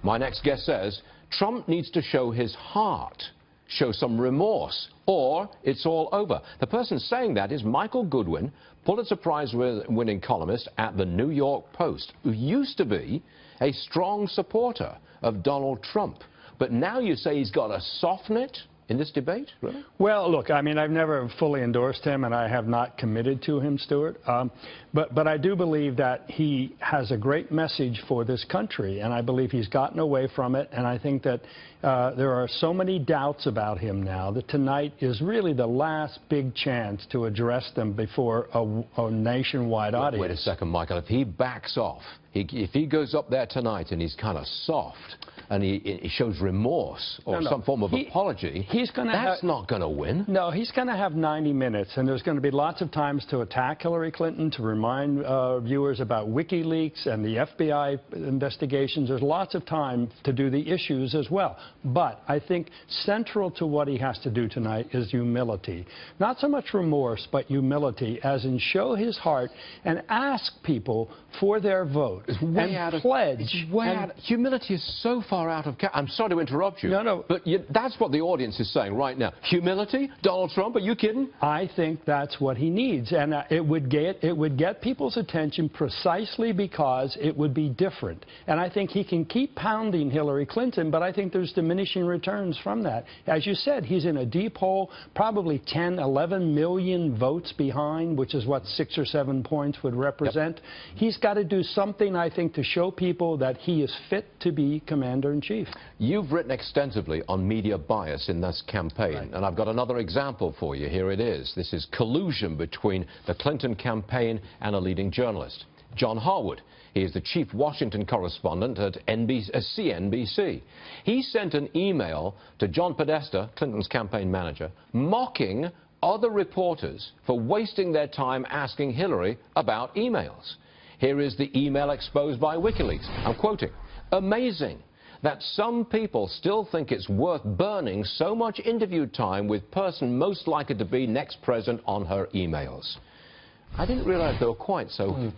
My next guest says Trump needs to show his heart, show some remorse, or it's all over. The person saying that is Michael Goodwin, Pulitzer Prize-winning columnist at the New York Post, who used to be a strong supporter of Donald Trump. But now you say he's got to soften it in this debate? Really? Well, look, I mean, I've never fully endorsed him, and I have not committed to him, Stuart. But I do believe that he has a great message for this country, and I believe he's gotten away from it. And I think that there are so many doubts about him now that tonight is really the last big chance to address them before a nationwide audience. Wait a second, Michael. If he backs off, if he goes up there tonight and he's kind of soft, and he shows remorse or some form of apology, that's not going to win. No, he's going to have 90 minutes, and there's going to be lots of times to attack Hillary Clinton, to remind viewers about WikiLeaks and the FBI investigations. There's lots of time to do the issues as well. But I think central to what he has to do tonight is humility. Not so much remorse, but humility, as in show his heart and ask people for their vote and pledge. Humility is so far out of... I'm sorry to interrupt you. No. But that's what the audience is saying right now. Humility? Donald Trump? Are you kidding? I think that's what he needs. And it would get people's attention precisely because it would be different. And I think he can keep pounding Hillary Clinton, but I think there's diminishing returns from that. As you said, he's in a deep hole, probably 10, 11 million votes behind, which is what 6 or 7 points would represent. Yep. He's got to do something, I think, to show people that he is fit to be commander-in-chief. You've written extensively on media bias in this campaign, and I've got another example for you. Here it is. This is collusion between the Clinton campaign and a leading journalist, John Harwood. He is the chief Washington correspondent at CNBC. He sent an email to John Podesta, Clinton's campaign manager, mocking other reporters for wasting their time asking Hillary about emails. Here is the email exposed by WikiLeaks. I'm quoting, "Amazing that some people still think it's worth burning so much interview time with person most likely to be next president on her emails." I didn't realize they were quite so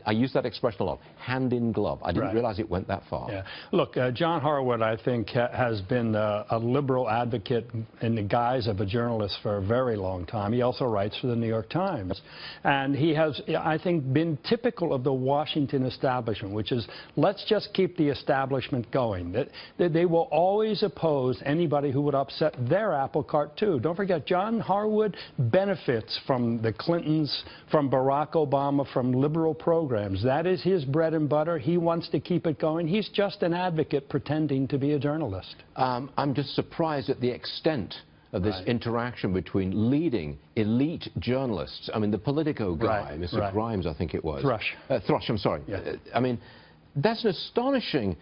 I use that expression a lot, hand in glove. I didn't realize it went that far. Yeah. Look, John Harwood, I think, has been a liberal advocate in the guise of a journalist for a very long time. He also writes for the New York Times. And he has, I think, been typical of the Washington establishment, which is, let's just keep the establishment going. That they will always oppose anybody who would upset their apple cart, too. Don't forget, John Harwood benefits from the Clintons, from Barack Obama, from liberal programs. That is his bread and butter. He wants to keep it going. He's just an advocate pretending to be a journalist. I'm just surprised at the extent of this interaction between leading elite journalists. I mean, the Politico guy, Mr. Grimes, I think it was. Thrush, I'm sorry. Yeah. I mean, that's an astonishing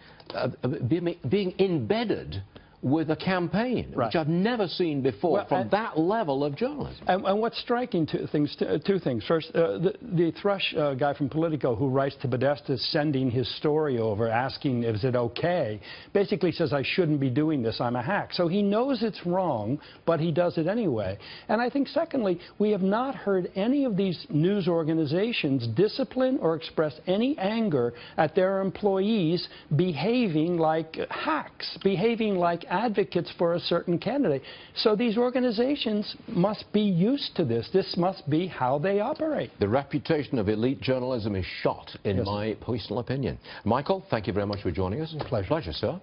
being embedded with a campaign, which I've never seen before from that level of journalism. And what's striking, two things. First, the Thrush guy from Politico who writes to Podesta sending his story over, asking, is it okay, basically says, I shouldn't be doing this, I'm a hack. So he knows it's wrong, but he does it anyway. And I think, secondly, we have not heard any of these news organizations discipline or express any anger at their employees behaving like hacks, behaving like advocates for a certain candidate. So these organizations must be used to this. This must be how they operate. The reputation of elite journalism is shot, in my personal opinion. Michael, thank you very much for joining us. Pleasure. Pleasure, sir.